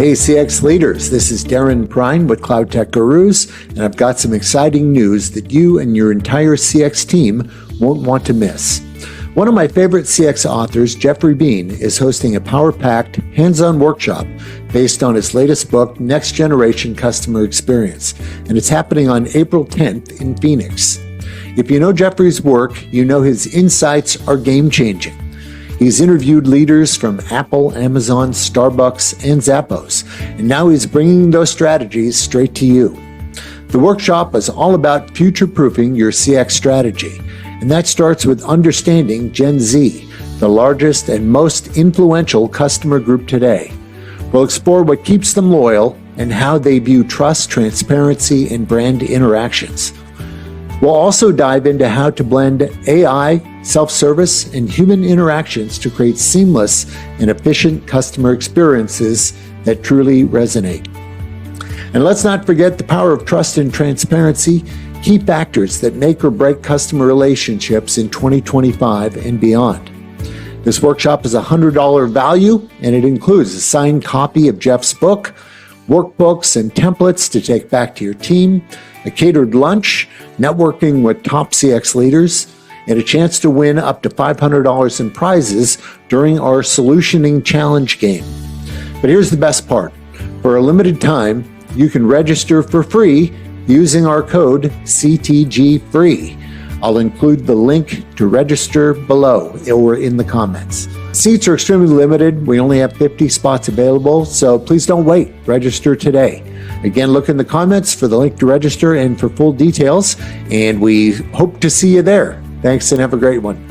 Hey CX leaders, this is Darren Prine with Cloud Tech Gurus, and I've got some exciting news that you and your entire CX team won't want to miss. One of my favorite CX authors, Jeofrey Bean, is hosting a power-packed, hands-on workshop based on his latest book, Next Generation Customer Experience, and it's happening on April 10th in Phoenix. If you know Jeofrey's work, you know his insights are game-changing. He's interviewed leaders from Apple, Amazon, Starbucks, and Zappos, and now he's bringing those strategies straight to you. The workshop is all about future-proofing your CX strategy, and that starts with understanding Gen Z, the largest and most influential customer group today. We'll explore what keeps them loyal and how they view trust, transparency, and brand interactions. We'll also dive into how to blend AI, self-service, and human interactions to create seamless and efficient customer experiences that truly resonate. And let's not forget the power of trust and transparency, key factors that make or break customer relationships in 2025 and beyond. This workshop is a $100 value, and it includes a signed copy of Jeff's book, workbooks and templates to take back to your team, a catered lunch, networking with top CX leaders, and a chance to win up to $500 in prizes during our Solutioning Challenge game. But here's the best part. For a limited time, you can register for free using our code CTGFREE. I'll include the link to register below or in the comments. Seats are extremely limited. We only have 50 spots available, so please don't wait. Register today. Again, look in the comments for the link to register and for full details, and we hope to see you there. Thanks and have a great one.